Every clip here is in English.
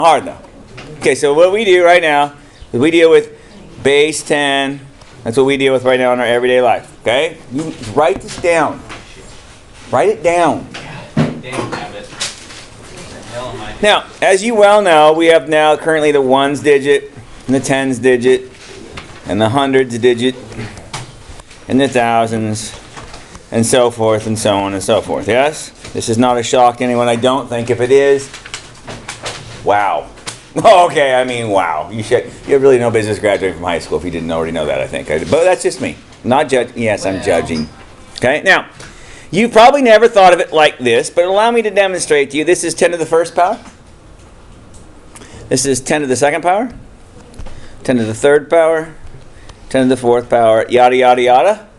hard though. Okay, so what we do right now is we deal with base 10. That's what we deal with right now in our everyday life. Okay? You write this down. Write it down. Now, as you well know, we have now currently the ones digit, and the tens digit, and the hundreds digit, and the thousands, and so forth, and so on and so forth. Yes? This is not a shock to anyone, I don't think. If it is, wow. Okay, I mean, wow. You have really no business graduating from high school if you didn't already know that, I think. But that's just me. Not judging. Yes, I'm judging. Okay, now, you probably never thought of it like this, but allow me to demonstrate to you. This is 10 to the first power. This is 10 to the second power. 10 to the third power. 10 to the fourth power. Yada, yada, yada.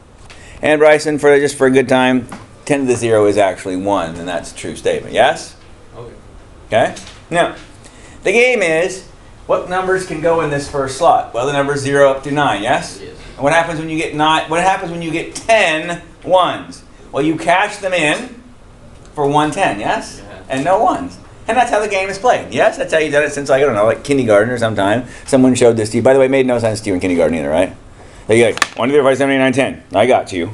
And Bryson, just for a good time, 10 to the 0 is actually 1, and that's a true statement. Yes? Okay. Okay? Now, the game is, what numbers can go in this first slot? Well, the numbers 0 up to 9, yes? Yes. And what happens when you get 9? What happens when you get 10 ones? Well, you cash them in for 110, yes? Yeah. And no ones. And that's how the game is played. Yes? That's how you've done it since, I don't know, like kindergarten or sometime. Someone showed this to you. By the way, it made no sense to you in kindergarten either, right? They go, 1, 2, 3, 4, 5, 6, 7, 8, 9, 10. I got you.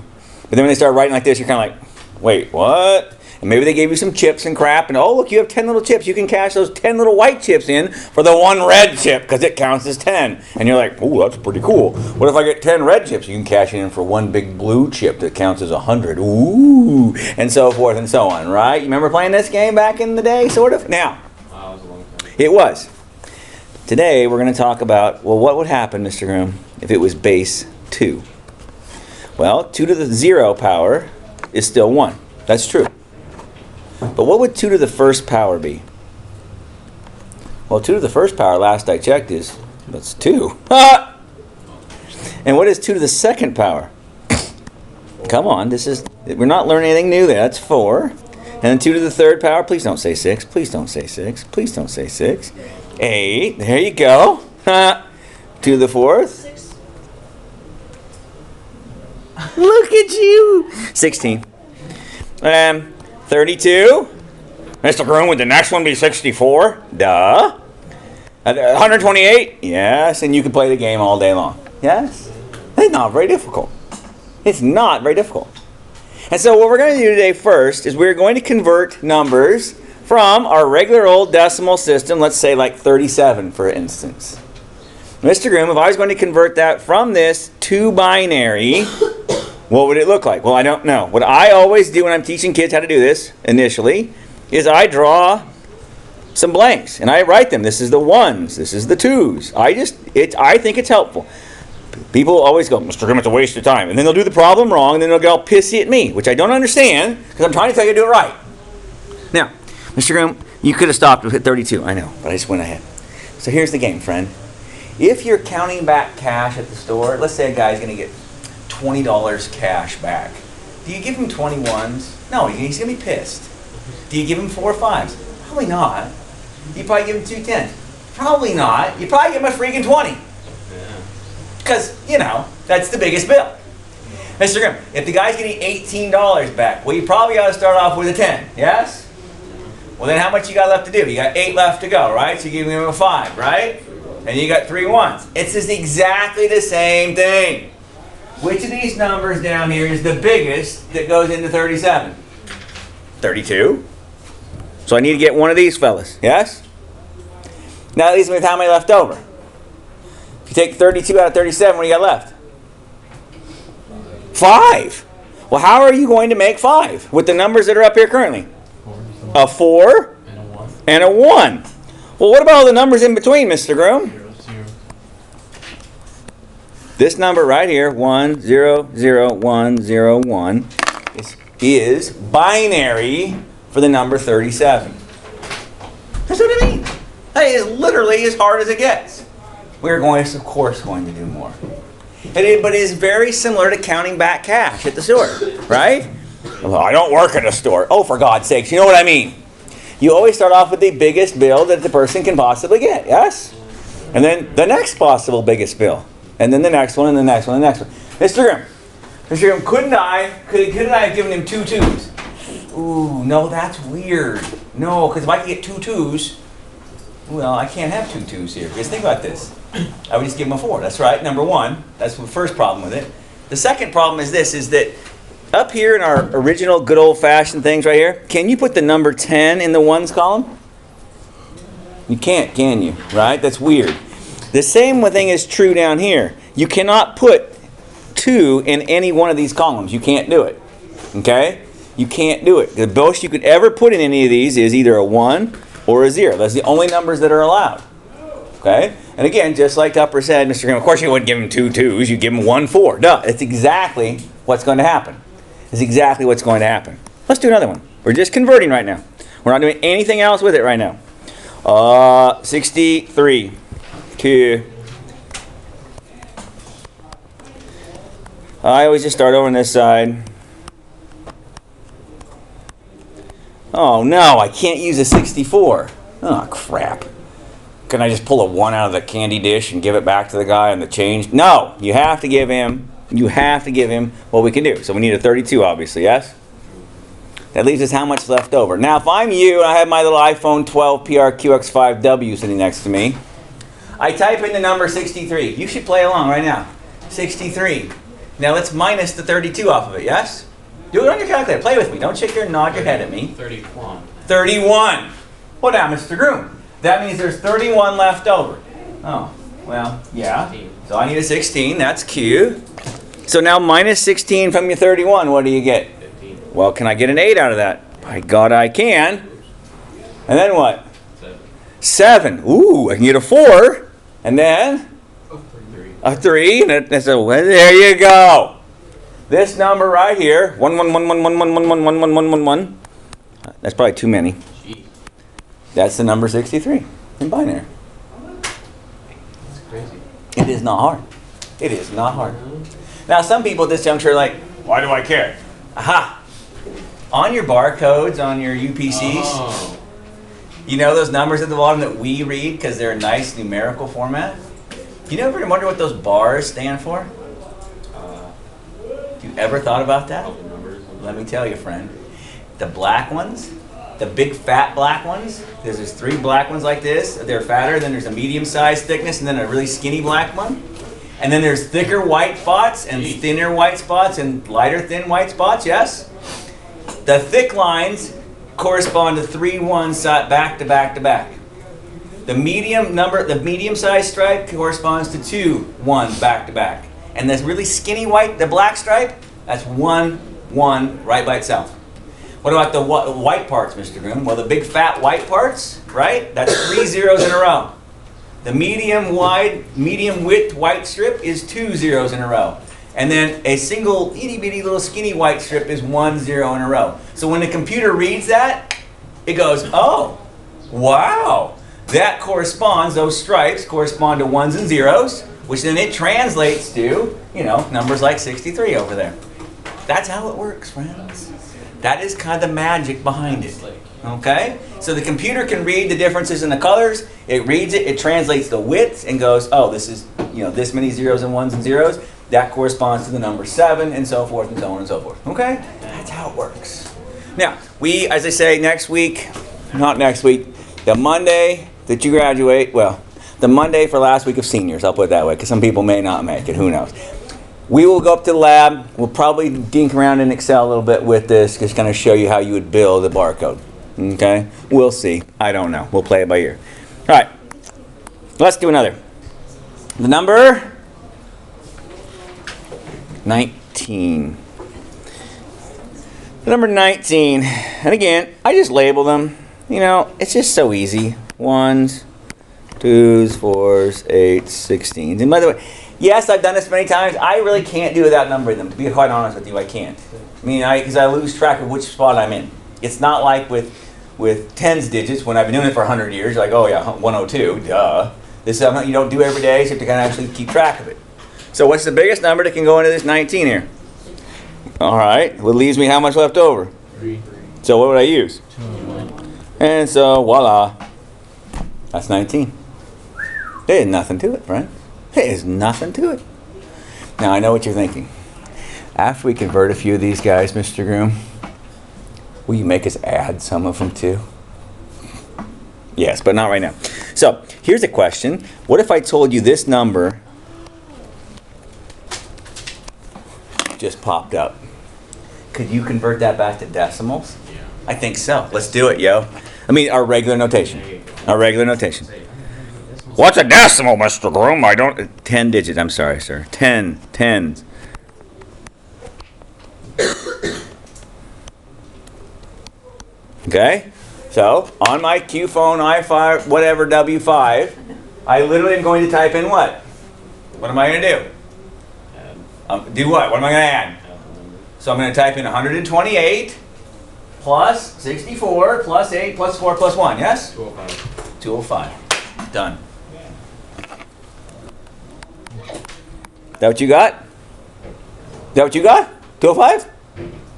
But then when they start writing like this, you're kind of like, wait, what? And maybe they gave you some chips and crap, and oh, look, you have 10 little chips. You can cash those 10 little white chips in for the 1 red chip because it counts as 10. And you're like, oh, that's pretty cool. What if I get 10 red chips? You can cash it in for 1 big blue chip that counts as 100. Ooh, and so forth and so on, right? You remember playing this game back in the day, sort of? Now, Wow, it was a long time. it was. Today, we're going to talk about, well, what would happen, Mr. Groom, if it was base 2? Well, 2 to the 0 power is still 1. That's true. But what would 2 to the first power be? Well, 2 to the first power, last I checked, that's 2. And what is 2 to the second power? Come on, we're not learning anything new there. That's 4. And then 2 to the third power, please don't say 6. Please don't say 6. Please don't say 6. 8. There you go. 2 to the fourth. 6. Look at you. 16. 32. Mr. Groom, would the next one be 64? Duh. 128? Yes, and you can play the game all day long. Yes? It's not very difficult. It's not very difficult. And so what we're going to do today first is we're going to convert numbers from our regular old decimal system, let's say like 37 for instance. Mr. Groom, if I was going to convert that from this to binary, what would it look like? Well, I don't know. What I always do when I'm teaching kids how to do this, initially, is I draw some blanks. And I write them. This is the 1s. This is the 2s. I think it's helpful. People always go, Mr. Grimm, it's a waste of time. And then they'll do the problem wrong, and then they'll get all pissy at me, which I don't understand, because I'm trying to tell you to do it right. Now, Mr. Grimm, you could have stopped at 32. I know, but I just went ahead. So here's the game, friend. If you're counting back cash at the store, let's say a guy's going to get $20 cash back. Do you give him 21s? No, he's going to be pissed. Do you give him 4 5s? Probably not. You probably give him 2 10s? Probably not. You probably give him a freaking 20. Because, that's the biggest bill. Mr. Grimm, if the guy's getting $18 back, well, you probably ought to start off with a 10, yes? Well, then how much you got left to do? You got 8 left to go, right? So you give him a 5, right? And you got 3 1s. It's just exactly the same thing. Which of these numbers down here is the biggest that goes into 37? 32. So I need to get one of these fellas, yes? Now that leaves me with how many left over? If you take 32 out of 37, what do you got left? 5. Well, how are you going to make 5 with the numbers that are up here currently? A 4 and a 1. Well, what about all the numbers in between, Mr. Groom? This number right here, 1 0 0 1 0 1, is binary for the number 37. That's what I mean. That is literally as hard as it gets. We're of course, going to do more. But it is very similar to counting back cash at the store, right? Well, I don't work at a store. Oh, for God's sakes, you know what I mean. You always start off with the biggest bill that the person can possibly get, yes? And then the next possible biggest bill. And then the next one, and the next one, and the next one. Mr. Grimm, couldn't I have given him 2 2s? Ooh, no, that's weird. No, because if I could get 2 2s, Well, I can't have two 2's here. Because think about this. I would just give them a 4. That's right, number 1. That's the first problem with it. The second problem is this, is that up here in our original good old-fashioned things right here, can you put the number 10 in the 1's column? You can't, can you? Right? That's weird. The same thing is true down here. You cannot put 2 in any one of these columns. You can't do it. Okay? You can't do it. The most you could ever put in any of these is either a 1 or a 0. That's the only numbers that are allowed. Okay? And again, just like Upper said, Mr. Graham, of course you wouldn't give him 2 2's. You give him 1 4. Duh. It's exactly what's going to happen. It's exactly what's going to happen. Let's do another one. We're just converting right now. We're not doing anything else with it right now. 63 to... I always just start over on this side. Oh no, I can't use a 64. Oh crap. Can I just pull a 1 out of the candy dish and give it back to the guy on the change? No, you have to give him what we can do. So we need a 32 obviously, yes? That leaves us how much left over. Now if I'm you and I have my little iPhone 12 PRQX5W sitting next to me, I type in the number 63. You should play along right now. 63. Now let's minus the 32 off of it, yes? Do it on your calculator. Play with me. Don't shake your and nod your head at me. 31. 31. Well now, Mr. Groom, that means there's 31 left over. Oh, well, yeah. 16. So I need a 16. That's cute. So now minus 16 from your 31, what do you get? 15. Well, can I get an 8 out of that? By God, I can. And then what? 7. Ooh, I can get a 4. And then? A 3. And there you go. This number right here, 11111111111. That's probably too many. Jeez. That's the number 63 in binary. That's crazy. It is not hard. It is not hard. Now, some people at this juncture are like, why do I care? Aha! On your barcodes, on your UPCs, you know those numbers at the bottom that we read because they're a nice numerical format? You never wonder what those bars stand for? You ever thought about that? Let me tell you, friend. The black ones, the big fat black ones, there's 3 black ones like this. They're fatter. Then there's a medium-sized thickness, and then a really skinny black one. And then there's thicker white spots and thinner white spots and lighter thin white spots, yes? The thick lines correspond to 3 1s back to back to back. The medium-sized stripe corresponds to 2 1s back to back. And this really skinny white, the black stripe, that's 1 1 right by itself. What about the white parts, Mr. Groom? Well, the big fat white parts, right? That's 3 zeros in a row. The medium width white strip is 2 zeros in a row. And then a single itty bitty little skinny white strip is 1 0 in a row. So when the computer reads that, it goes, oh, wow. That corresponds, those stripes correspond to 1s and 0s, which then it translates to, you know, numbers like 63 over there. That's how it works, friends. That is kind of the magic behind it. Okay? So the computer can read the differences in the colors. It reads it, it translates the widths and goes, oh, this is, you know, this many 0s and 1s and 0s. That corresponds to the number 7 and so forth and so on and so forth. Okay? That's how it works. Now, we, as I say, next week, not next week, the Monday that you graduate, well, the Monday for last week of seniors, I'll put it that way, because some people may not make it, who knows. We will go up to the lab. We'll probably dink around in Excel a little bit with this, just going to show you how you would build a barcode. Okay? We'll see. I don't know. We'll play it by ear. All right. Let's do another. The number 19. The number 19. And again, I just label them. You know, it's just so easy. 1s, 2s, 4s, 8s, 16s. And by the way, yes, I've done this many times. I really can't do without numbering them. To be quite honest with you, I can't. I mean, because I lose track of which spot I'm in. It's not like with tens digits when I've been doing it for 100 years. You're like, oh yeah, 102, duh. This is something you don't do every day, so you have to kind of actually keep track of it. So what's the biggest number that can go into this 19 here? All right. Well, it leaves me how much left over? 3. So what would I use? 2 and 1. And so, voila. That's 19. There is nothing to it, right? There is nothing to it. Now, I know what you're thinking. After we convert a few of these guys, Mr. Groom, will you make us add some of them too? Yes, but not right now. So here's a question. What if I told you this number just popped up? Could you convert that back to decimals? Yeah. I think so. Let's do it, yo. I mean, our regular notation. Our regular notation. What's a decimal, Mr. Groom? I don't... 10 digits. I'm sorry, sir. 10. Tens. Okay? So, on my Q phone, i5, whatever, W5, I literally am going to type in what? What am I going to do? Do what? What am I going to add? So I'm going to type in 128 plus 64 plus 8 plus 4 plus 1. Yes? 205. 205. Done. That what you got? That what you got? 205?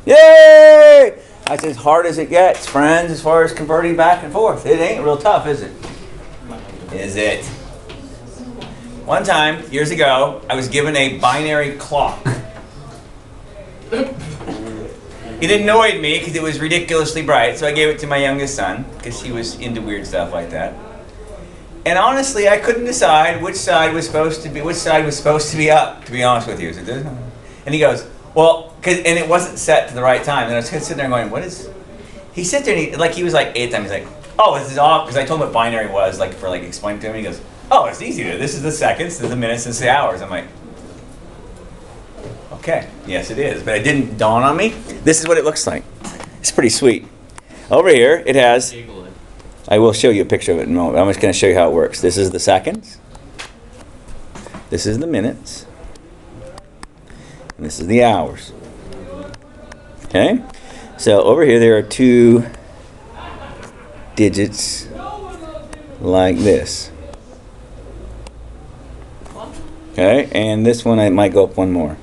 Yay! That's as hard as it gets, friends, as far as converting back and forth. It ain't real tough, is it? Is it? One time, years ago, I was given a binary clock. It annoyed me because it was ridiculously bright, so I gave it to my youngest son because he was into weird stuff like that. And honestly, I couldn't decide which side was supposed to be up. To be honest with you, and he goes, "Well," and it wasn't set to the right time. And I was sitting there going, "What is?" He sat there and he was like 8th time. He's like, "Oh, this is off," because I told him what binary was, explaining to him. He goes, "Oh, it's easy. This is the seconds, this is the minutes, this is the hours." I'm like, okay, yes it is, but it didn't dawn on me. This is what it looks like. It's pretty sweet. Over here, it has, I will show you a picture of it in a moment. I'm just going to show you how it works. This is the seconds. This is the minutes. And this is the hours. Okay? So over here, there are 2 digits like this. Okay? And this one, I might go up one more.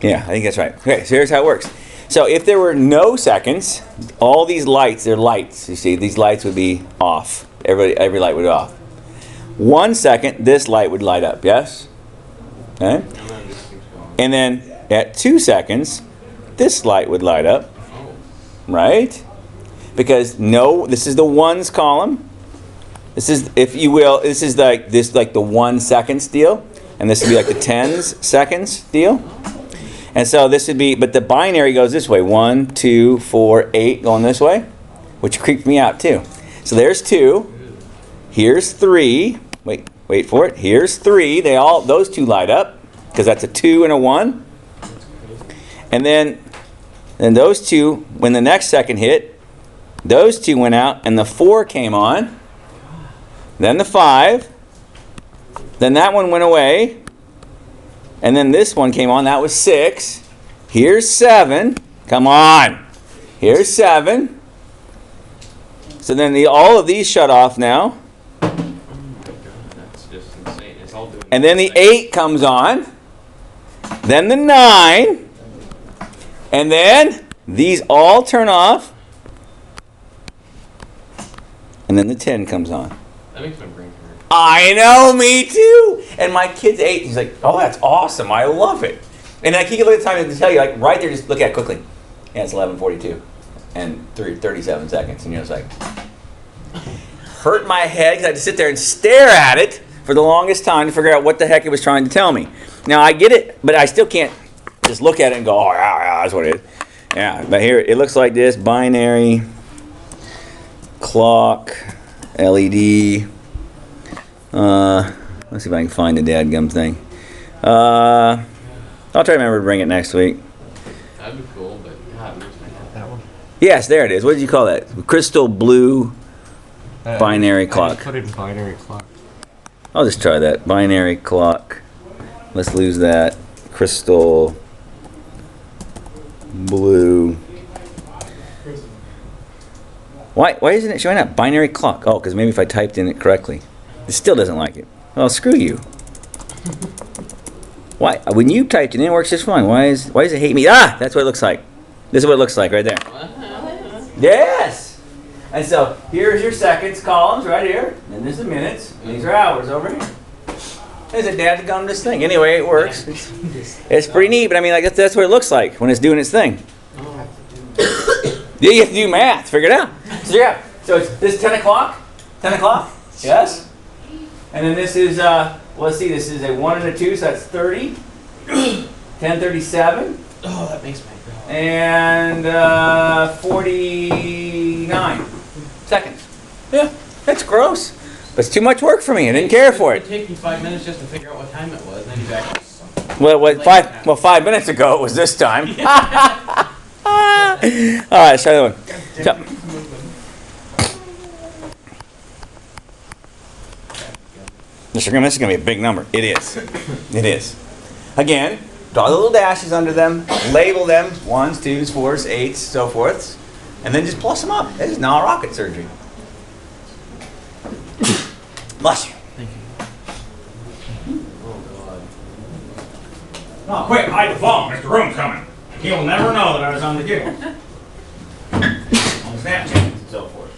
Yeah, I think that's right. Okay, so here's how it works. So if there were no seconds, all these lights, they're lights. You see, these lights would be off. Every light would be off. 1 second, this light would light up, yes? Okay? And then at 2 seconds, this light would light up. Right? Because this is the ones column. This is, if you will, this is like the 1 seconds deal. And this would be like the tens seconds deal. And so this would be, but the binary goes this way. 1, 2, 4, 8 going this way, which creeped me out too. So there's 2. Here's 3. Wait for it. Here's 3. Those 2 light up because that's a 2 and a 1. And then those 2, when the next second hit, those 2 went out and the 4 came on. Then the 5. Then that one went away. And then this one came on. That was 6. Here's 7. Come on. Here's 7. So then all of these shut off now. Oh my god, that's just insane. It's all doing. And then the 8 comes on. Then the 9. And then these all turn off. And then the 10 comes on. That makes my brain hurt. I know, me too. And my kid's 8. He's like, "Oh, that's awesome. I love it." And like he can look at the time and tell you, like right there, just look at it quickly. Yeah, it's 11:42 and 37 seconds, and you're just like, hurt my head because I had to sit there and stare at it for the longest time to figure out what the heck it was trying to tell me. Now I get it, but I still can't just look at it and go, "Oh, yeah, that's what it is." Yeah, but here it looks like this: binary, clock, LED. Let's see if I can find the dadgum thing. I'll try to remember to bring it next week. That'd be cool, but God, where's my head? That one? Yes, there it is. What did you call that? Crystal blue binary clock. I just put it in binary clock. I'll just try that. Binary clock. Let's lose that. Crystal blue. Why isn't it showing up? Binary clock. Oh, because maybe if I typed in it correctly. It still doesn't like it. Well, screw you. Why? When you typed it in, it works just fine. Why does it hate me? Ah, that's what it looks like. This is what it looks like right there. Yes. And so here's your seconds columns right here, and this is minutes. And these are hours over here. There's a dad to come this thing. Anyway, it works. It's pretty neat, but I mean, like that's what it looks like when it's doing its thing. Yeah, you have to do math. Figure it out. So yeah. So it's this 10 o'clock. 10 o'clock? Yes? And then this is, let's see, this is a 1 and a 2, so that's 30. 10:37. Oh, that makes me go. And 49 seconds. Yeah, that's gross. But it's too much work for me. I didn't care for it. It take you 5 minutes just to figure out what time it was, and then you back. Well, 5 minutes ago it was this time. All right, let's try the one. So, Mr. Grimm, this is going to be a big number. It is. It is. Again, draw the little dashes under them, label them, 1s, 2s, 4s, 8s, so forth, and then just plus them up. This is not rocket surgery. Bless you. Thank you. Oh, God. Oh, quick, hide the phone. Mr. Room's coming. He'll never know that I was on the cable. On Snapchat and so forth.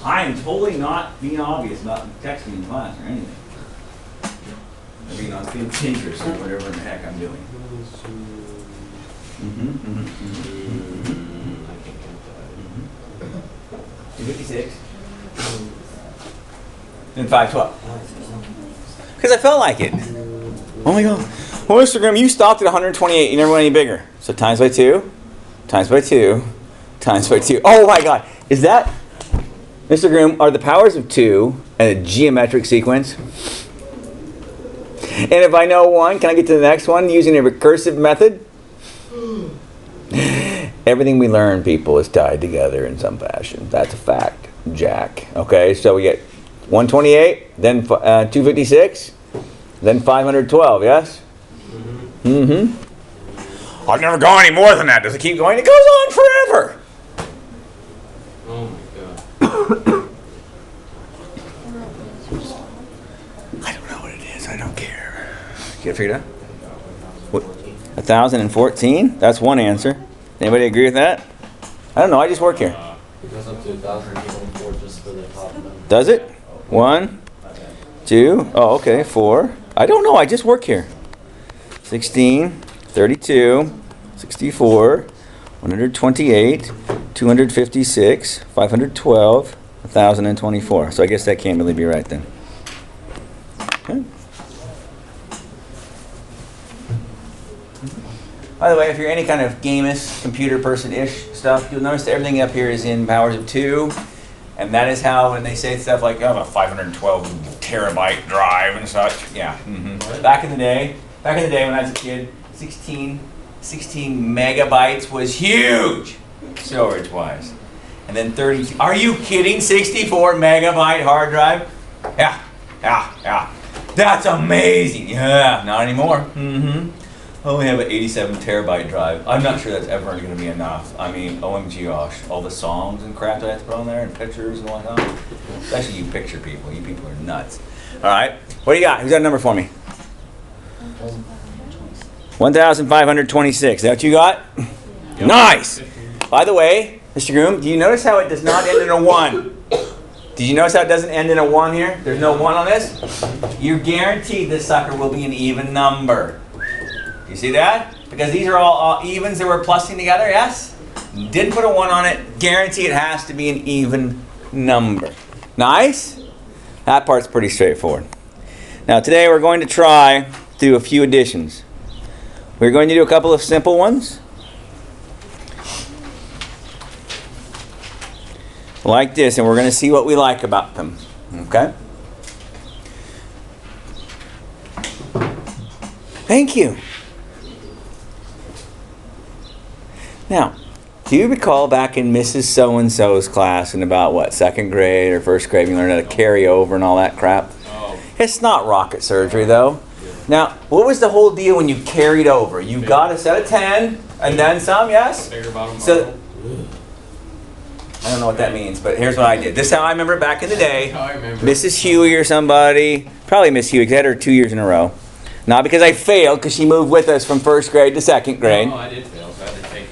I am totally not being obvious about texting in class or anything. I mean, on Pinterest or whatever the heck I'm doing. Mm-hmm, mm-hmm, mm-hmm. 256. Then 512. Because I felt like it. Oh my God. Well, Mr. Grimm, you stopped at 128. You never went any bigger. So times by 2, times by 2, times by 2. Oh my God. Is that, Mr. Grimm, are the powers of 2 and a geometric sequence? And if I know one, can I get to the next one using a recursive method? Everything we learn, people, is tied together in some fashion. That's a fact, Jack. Okay, so we get 128, then 256, then 512, yes? Mm-hmm. I've never gone any more than that. Does it keep going? It goes on forever. Oh, my God. I don't know what it is. I don't care. Get it figured out? What? 1,014? That's one answer. Anybody agree with that? I don't know. I just work here. It goes up to 1,004 just for the top of them. Does it? 1, 2. Oh, okay. 4. I don't know. I just work here. 16, 32, 64, 128, 256, 512, 1,024. So I guess that can't really be right then. Okay. By the way, if you're any kind of gamist, computer person-ish stuff, you'll notice that everything up here is in powers of 2. And that is how, when they say stuff like, oh, a 512 terabyte drive and such. Yeah. Mm-hmm. Back in the day when I was a kid, 16 megabytes was huge, storage-wise. And then 30, are you kidding? 64 megabyte hard drive? Yeah. That's amazing. Yeah, not anymore. Mm-hmm. I only have an 87 terabyte drive. I'm not sure that's ever going to be enough. I mean, OMG gosh, all the songs and crap that I have to put on there and pictures and whatnot. Especially you picture people. You people are nuts. All right, what do you got? Who's got a number for me? 1,526. Is that what you got? Yep. Nice. By the way, Mr. Groom, do you notice how it does not end in a 1? Did you notice how it doesn't end in a 1 here? There's no 1 on this? You're guaranteed this sucker will be an even number. You see that? Because these are all evens that we're plussing together, yes? Didn't put a 1 on it. Guarantee it has to be an even number. Nice? That part's pretty straightforward. Now today we're going to try to do a few additions. We're going to do a couple of simple ones. Like this, and we're going to see what we like about them. Okay? Thank you. Now, do you recall back in Mrs. So-and-so's class in about, what, 2nd grade or 1st grade, we learned how to carry over and all that crap? Oh. It's not rocket surgery, though. Now, what was the whole deal when you carried over? You got a set of 10 and then some, yes? Bigger bottom. So, I don't know what that means, but here's what I did. This is how I remember it back in the day. I remember. Mrs. Huey or somebody, probably Miss Huey, because I had her 2 years in a row. Not because I failed, because she moved with us from 1st grade to 2nd grade. Oh, I did fail, so I had to take.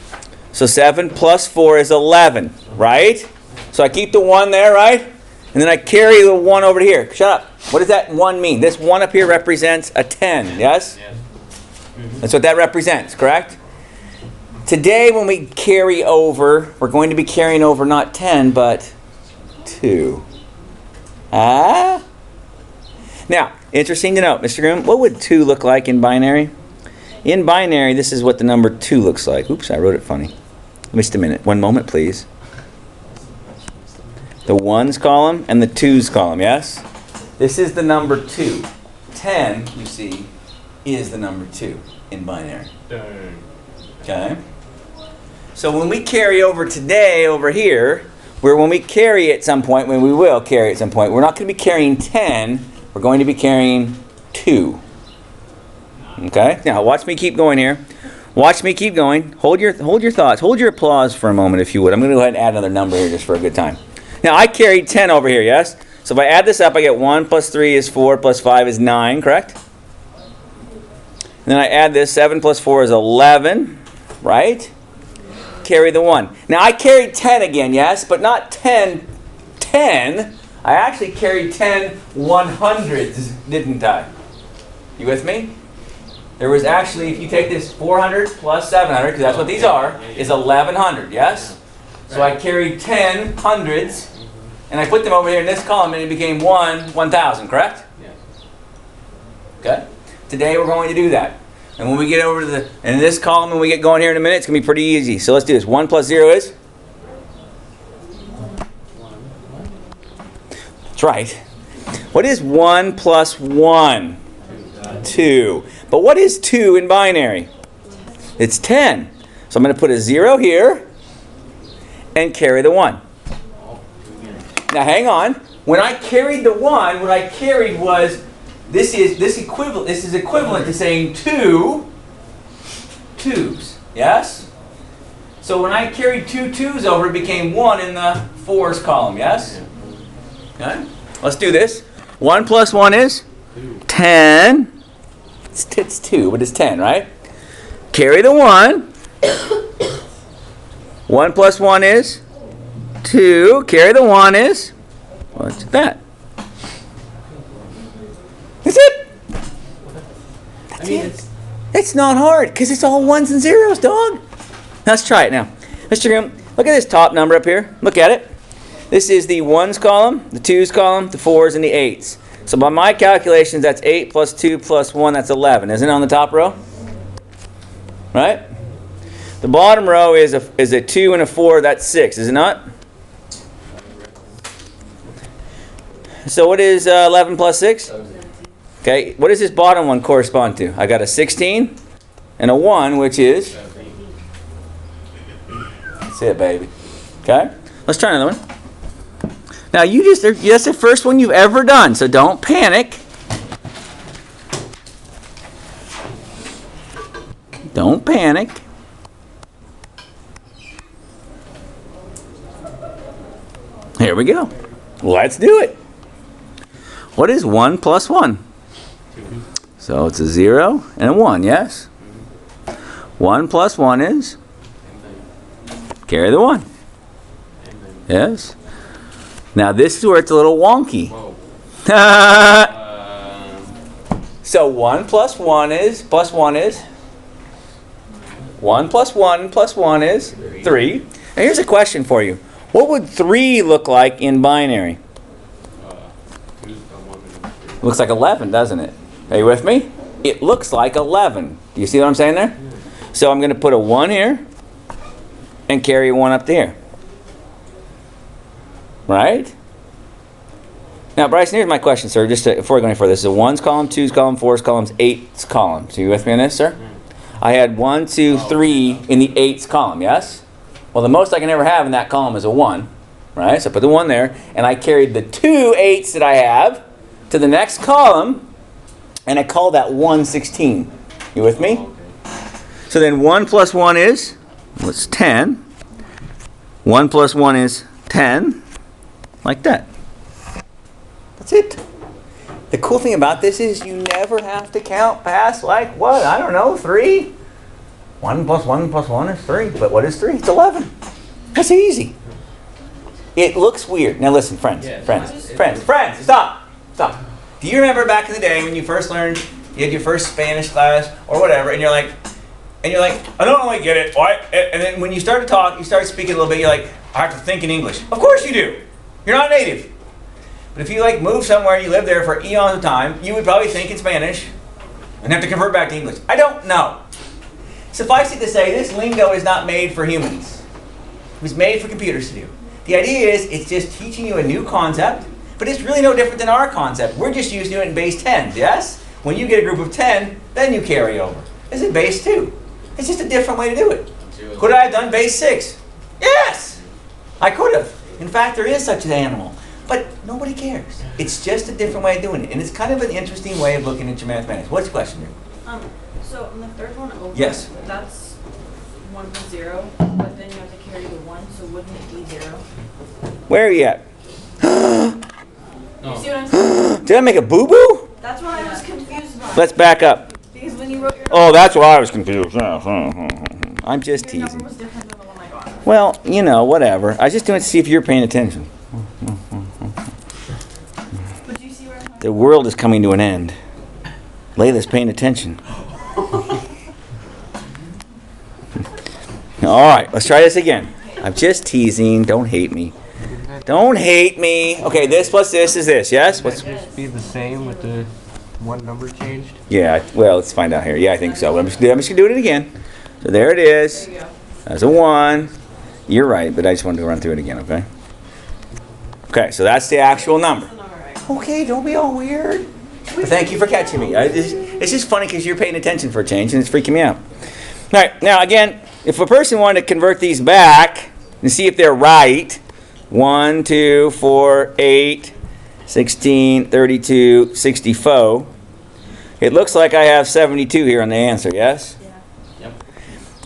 So 7 plus 4 is 11, right? So I keep the 1 there, right? And then I carry the 1 over here. Shut up. What does that 1 mean? This 1 up here represents a 10, yes? Yes. Mm-hmm. That's what that represents, correct? Today when we carry over, we're going to be carrying over not 10, but 2. Ah. Now, interesting to note, Mr. Groom, what would 2 look like in binary? In binary, this is what the number 2 looks like. Oops, I wrote it funny. Just a minute. One moment, please. The 1's column and the 2's column, yes? This is the number 2. 10, you see, is the number 2 in binary. Okay? So when we carry over today over here, when we carry at some point, when we will carry at some point, we're not going to be carrying 10, we're going to be carrying 2. Okay? Now watch me keep going here. Watch me keep going. Hold your thoughts. Hold your applause for a moment, if you would. I'm going to go ahead and add another number here just for a good time. Now I carried 10 over here, yes? So if I add this up, I get 1 plus 3 is 4 plus 5 is 9, correct? And then I add this, 7 plus 4 is 11, right? Carry the 1. Now I carried 10 again, yes? But not 10. I actually carried 10 100s, didn't I? You with me? There was actually, if you take this 400 plus 700, because that's what these are, is 1100, yes? So I carried 10 hundreds, and I put them over here in this column, and it became 1,000, correct? Yes. Okay? Today we're going to do that. And when we get over to in this column, when we get going here in a minute, it's going to be pretty easy. So let's do this. 1 plus 0 is? That's right. What is 1 plus 1? 2. But what is 2 in binary? It's 10. So I'm going to put a 0 here and carry the 1. Now hang on. When I carried the 1, what I carried was this is equivalent to saying 2 2's. Yes? So when I carried 2 2's over, it became 1 in the 4's column. Yes? Okay? Let's do this. 1 plus 1 is 10. It's 2, but it's 10, right? Carry the 1. 1 plus 1 is 2. Carry the 1 is, what's that? That's it. That's it. It's not hard, because it's all 1s and 0s, dog. Let's try it now. Mr. Groom, look at this top number up here. Look at it. This is the 1's column, the 2's column, the 4's, and the 8's. So by my calculations, that's 8 plus 2 plus 1, that's 11. Isn't it on the top row? Right? The bottom row is a 2 and a 4, that's 6, is it not? So what is 11 plus 6? Okay, what does this bottom one correspond to? I got a 16 and a 1, which is? That's it, baby. Okay, let's try another one. Now that's the first one you've ever done, so don't panic. Don't panic. Here we go. Let's do it. What is 1 plus 1? So it's a 0 and a 1, yes? 1 plus 1 is? Carry the 1. Yes? Now this is where it's a little wonky. So 1 plus 1 is? 1 plus 1 plus 1 is? 3. Now here's a question for you. What would 3 look like in binary? Looks like 11, doesn't it? Are you with me? It looks like 11. Do you see what I'm saying there? So I'm going to put a 1 here and carry a 1 up there. Right? Now, Bryson, here's my question, sir. Before we go any further, this is a 1's column, 2's column, 4's column, 8's column. So you with me on this, sir? I had 1, 2, 3 in the 8's column, yes? Well, the most I can ever have in that column is a 1. Right? So I put the 1 there, and I carried the 2 8's that I have to the next column, and I call that 116. You with me? So then 1 plus 1 is, well, it's 10. 1 plus 1 is 10. Like that. That's it. The cool thing about this is you never have to count past, like, what? I don't know, 3? 1 plus 1 plus 1 is 3. But what is 3? It's 11. That's easy. It looks weird. Now listen, friends, stop. Do you remember back in the day when you first learned, you had your first Spanish class or whatever, and you're like, I don't really get it. Why? And then when you start to talk, you start speaking a little bit, you're like, I have to think in English. Of course you do. You're not native. But if you like move somewhere, you live there for eons of time, you would probably think in Spanish and have to convert back to English. I don't know. Suffice it to say, this lingo is not made for humans. It was made for computers to do. The idea is it's just teaching you a new concept, but it's really no different than our concept. We're just used to it in base 10, yes? When you get a group of 10, then you carry over. It's in base 2. It's just a different way to do it. Could I have done base 6? Yes! I could have. In fact, there is such an animal. But nobody cares. It's just a different way of doing it. And it's kind of an interesting way of looking at your mathematics. What's the question here? So on the third one over, yes. That's 1 plus 0, but then you have to carry the 1, so wouldn't it be 0? Where are you at? You see what I'm saying? Did I make a boo-boo? That's what I was confused about. Let's back up. Because when you wrote your Oh, that's why I was confused. I'm just your number teasing. was different than the one I got. Well, you know, whatever. I was just doing it to see if you're paying attention. But do you see where I'm The world is coming to an end. Layla's paying attention. All right, let's try this again. I'm just teasing. Don't hate me. Don't hate me. Okay, this plus this is this, yes? Would that just be the same with the one number changed? Yeah, well, let's find out here. Yeah, I think so. I'm just going to do it again. So there it is. There you go. That's a 1. You're right, but I just wanted to run through it again, okay? Okay, so that's the actual number. That's the number right. Okay, don't be all weird. But thank you for catching me. It's just funny because you're paying attention for a change, and it's freaking me out. All right, now again, if a person wanted to convert these back and see if they're right, 1, 2, 4, 8, 16, 32, 64. It looks like I have 72 here on the answer, yes? Yeah. Yep.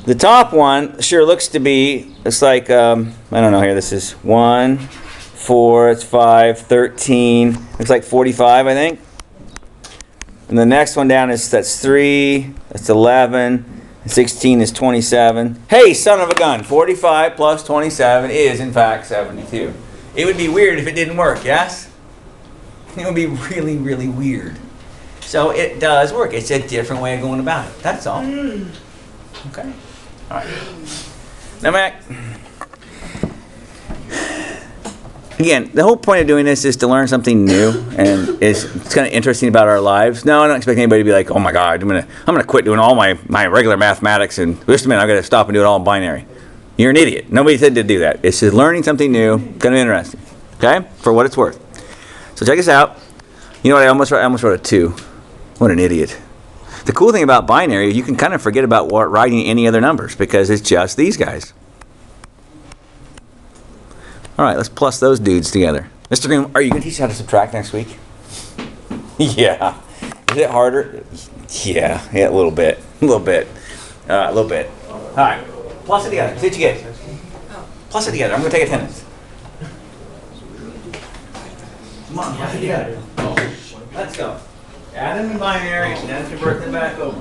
The top one sure looks to be, it's like, I don't know here, this is 1, 4, it's 5, 13, looks like 45, I think. And the next one down that's 3, that's 11, and 16 is 27. Hey, son of a gun, 45 plus 27 is in fact 72. It would be weird if it didn't work, yes? It would be really, really weird. So it does work. It's a different way of going about it. That's all. Okay. All right. Now, Mac. Again, the whole point of doing this is to learn something new, and it's kind of interesting about our lives. No, I don't expect anybody to be like, "Oh my God, I'm gonna quit doing all my regular mathematics, and just a minute, I'm gonna stop and do it all in binary." You're an idiot. Nobody said to do that. It's just learning something new, kind of interesting. Okay, for what it's worth. So check this out. You know what? I almost wrote a 2. What an idiot. The cool thing about binary, you can kind of forget about writing any other numbers because it's just these guys. All right, let's plus those dudes together. Mr. Green, are you going to teach us how to subtract next week? Yeah. Is it harder? Yeah, a little bit. A little bit. A little bit. All right, plus it together. See what you get. Plus it together. I'm going to take attendance. Come on, plus it together. Let's go. Add them in binary and then convert them back over.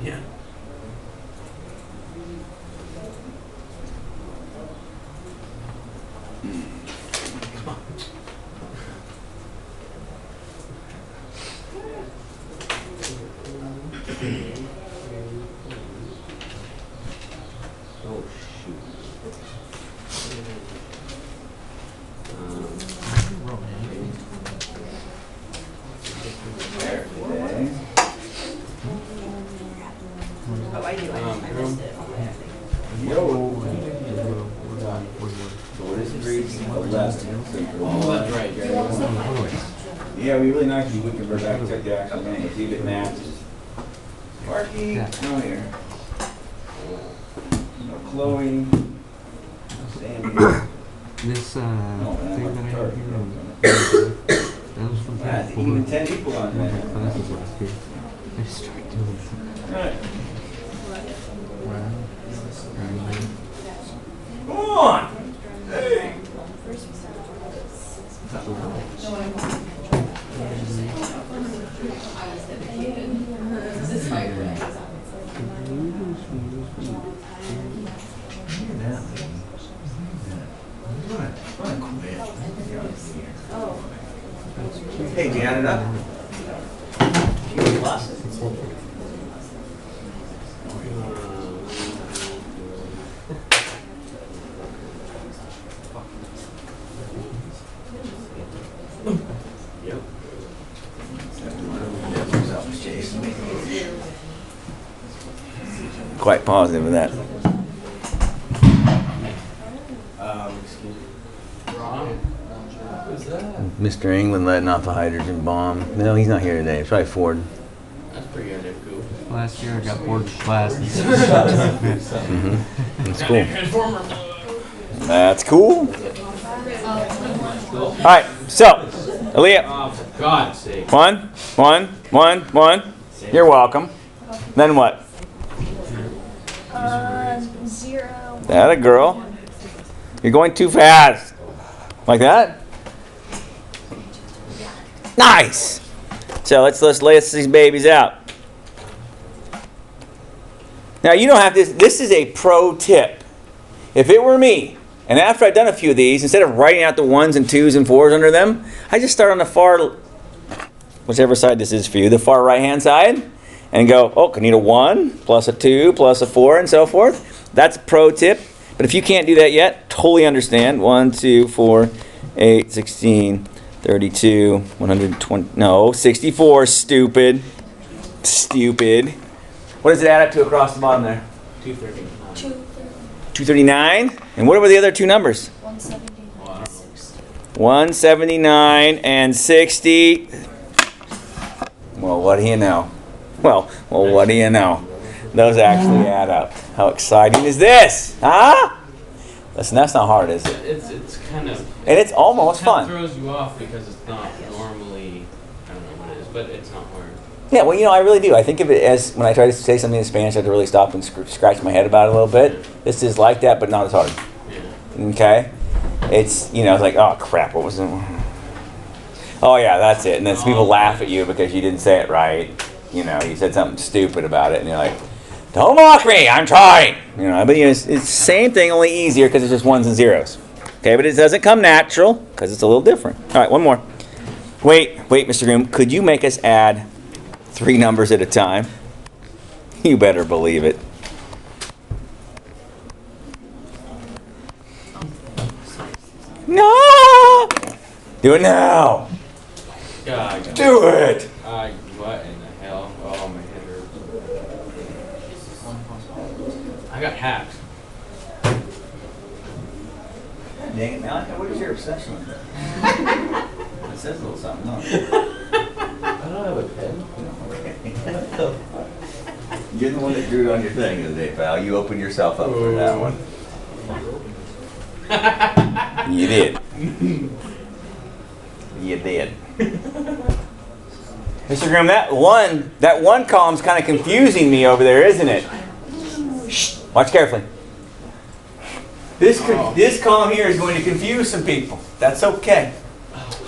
Yeah. Come on. Oh, shoot. There. Oh, I do. I missed it. Yo. So what is 3 less? Oh, that's right. Yeah, we really nice if you would convert back to the actual name. See if it matches. Marky, no here. No Chloe. No Sammy. This Oh, man, thing I'm that I sorry. have here, that was from Yeah, even 10 people on one of that. my classes last year. I just tried doing something. Right. Come on! Hey! Hey, do you add it up? You plus? quite positive of that. Excuse me. Who's that? Mr. England letting off a hydrogen bomb. No, he's not here today. It's probably Ford. That's pretty good, Dave. Cool. Last year I got bored with classes. That's cool. That's cool. All right, so, Aaliyah. Oh, for God's sake. One. You're welcome. Then what? 0. That a girl. You're going too fast. Like that? Nice. So let's lay these babies out. Now you don't have to. This is a pro tip. If it were me, and after I've done a few of these, instead of writing out the 1s and 2s and 4s under them, I just start on the far, whichever side this is for you, the far right-hand side, and go, oh, I need a 1 plus a 2 plus a 4 and so forth. That's a pro tip. But if you can't do that yet, totally understand. 1, 2, 4, 8, 16, 32, 120, no, 64, stupid. Stupid. What does it add up to across the bottom there? 230. 239. And what were the other two numbers? 179, 60. 179 and 60. Well, what do you know? Well, what do you know? Those actually add up. How exciting is this? Huh? Listen, that's not hard, is it? It's kind of. And it's almost Kind of fun. throws you off because it's not normally. I don't know what it is, but it's not hard. Yeah, well, I really do. I think of it as when I try to say something in Spanish, I have to really stop and scratch my head about it a little bit. This is like that, but not as hard. Yeah. Okay? It's, it's like, oh, crap, what was it? Oh, yeah, that's it. And then people laugh at you because you didn't say it right. You said something stupid about it, and you're like, don't mock me, I'm trying. But it's the same thing, only easier because it's just 1s and 0s. Okay, but it doesn't come natural because it's a little different. All right, one more. Wait, Mr. Groom, could you make us add 3 numbers at a time? You better believe it. No! Do it now. God. Do it. What in the hell? Oh, my head hurts. I got hacked. Dang it, Malachi, what is your obsession with that? It says a little something, huh? I don't have a pen. You're the one that drew it on your thing the other day, pal. You opened yourself up for that one. You did. You did. Mr. Grimm, that one column's kind of confusing me over there, isn't it? Shh. Watch carefully. This column here is going to confuse some people. That's okay.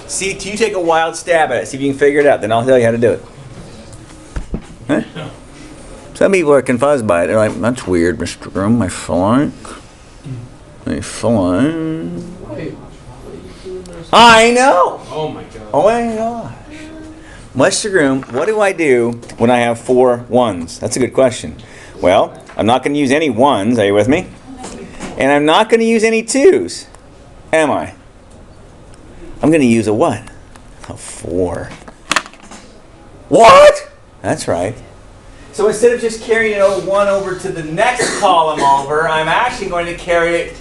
See, you take a wild stab at it. See if you can figure it out. Then I'll tell you how to do it. Huh? Some people are confused by it. They're like, that's weird, Mr. Grimm. I think. I know. Oh, my God. Oh my gosh. Mr. Groom, what do I do when I have 4 1s? That's a good question. Well, I'm not going to use any 1s. Are you with me? And I'm not going to use any 2s. Am I? I'm going to use a what? A 4. What? That's right. So instead of just carrying it 1 over to the next column over, I'm actually going to carry it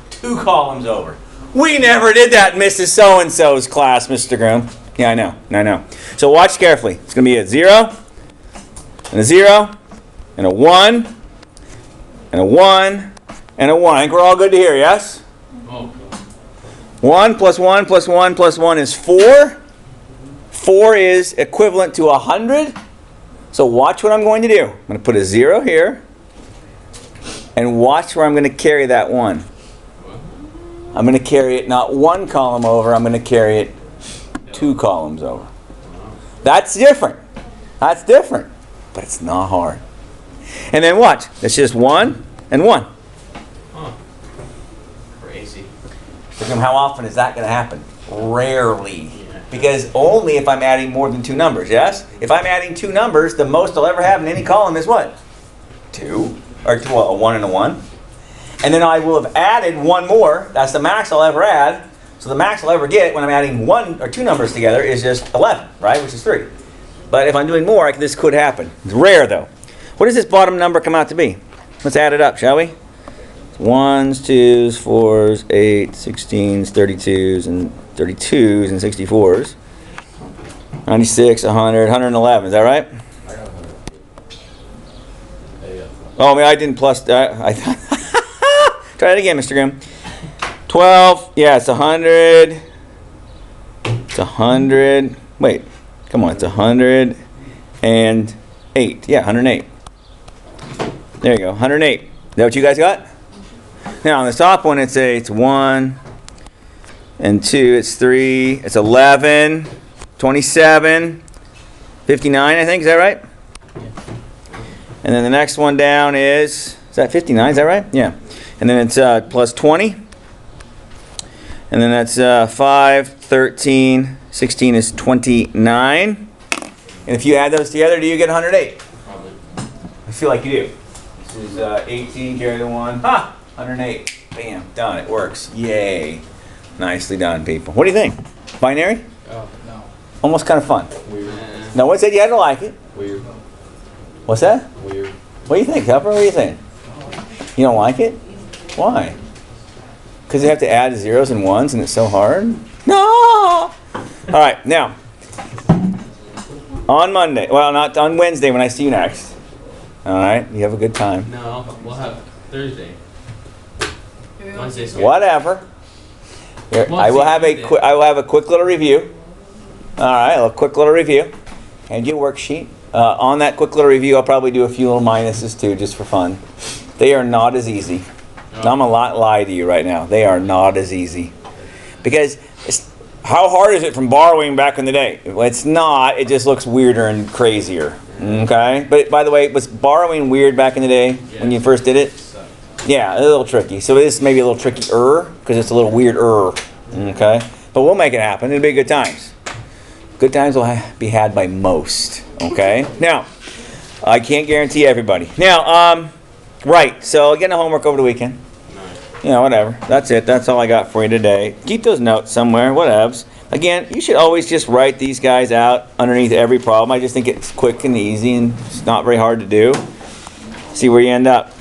2 columns over. We never did that in Mrs. So-and-so's class, Mr. Groom. Yeah, I know. So watch carefully. It's going to be a 0, and a 0, and a 1, and a 1, and a 1. I think we're all good to hear, yes? Oh, God. 1 plus 1 plus 1 plus 1 is 4. 4 is equivalent to 100. So watch what I'm going to do. I'm going to put a 0 here, and watch where I'm going to carry that 1. I'm going to carry it not 1 column over, I'm going to carry it 2 columns over. That's different. But it's not hard. And then watch. It's just 1 and 1. Huh. Crazy. How often is that going to happen? Rarely. Because only if I'm adding more than 2 numbers, yes? If I'm adding 2 numbers, the most I'll ever have in any column is what? 2. Or a 1 and a 1. And then I will have added 1 more. That's the max I'll ever add. So the max I'll ever get when I'm adding 1 or 2 numbers together is just 11, right? Which is 3. But if I'm doing more, this could happen. It's rare, though. What does this bottom number come out to be? Let's add it up, shall we? 1s, 2s, 4s, 8s, 16s, 32s, and 64s. 96, 100, 111. Is that right? I got 100. There you go. Oh, I didn't plus. I try it again, Mr. Grimm. 12. Yeah, it's 100. It's 100. Wait, come on. It's 108. Yeah, 108. There you go. 108. Is that what you guys got? Now on the top one, it's 1 and 2. It's 3. It's 11. 27. 59. I think. Is that right? And then the next one down is that 59? Is that right? Yeah. And then it's plus 20. And then that's 5, 13, 16 is 29. And if you add those together, do you get 108? Probably. I feel like you do. This is 18, carry the 1. Ha! 108. Bam. Done. It works. Yay. Nicely done, people. What do you think? Binary? Oh, no. Almost kind of fun. Weird. No one said you had to like it. Weird. What's that? Weird. What do you think, Tupper? What do you think? You don't like it? Why? Because you have to add zeros and ones and it's so hard? No! All right, now, on Monday, well, not on Wednesday when I see you next. All right, you have a good time. No, we'll have Thursday. Wednesday's good. Whatever. Here, Well, I will see, have Monday. a quick little review. All right, a quick little review. And your worksheet. On that quick little review, I'll probably do a few little minuses too, just for fun. They are not as easy. No. I'm a lot lie to you right now. They are not as easy. Because how hard is it from borrowing back in the day? Well, it's not. It just looks weirder and crazier. Okay? But by the way, was borrowing weird back in the day when you first did it? Yeah, a little tricky. So this may be a little trickier because it's a little weirder. Okay? But we'll make it happen. It'll be good times. Good times will be had by most. Okay? Now, I can't guarantee everybody. Now, right. So getting the homework over the weekend. You know, whatever. That's it. That's all I got for you today. Keep those notes somewhere. Whatevs. Again, you should always just write these guys out underneath every problem. I just think it's quick and easy and it's not very hard to do. See where you end up.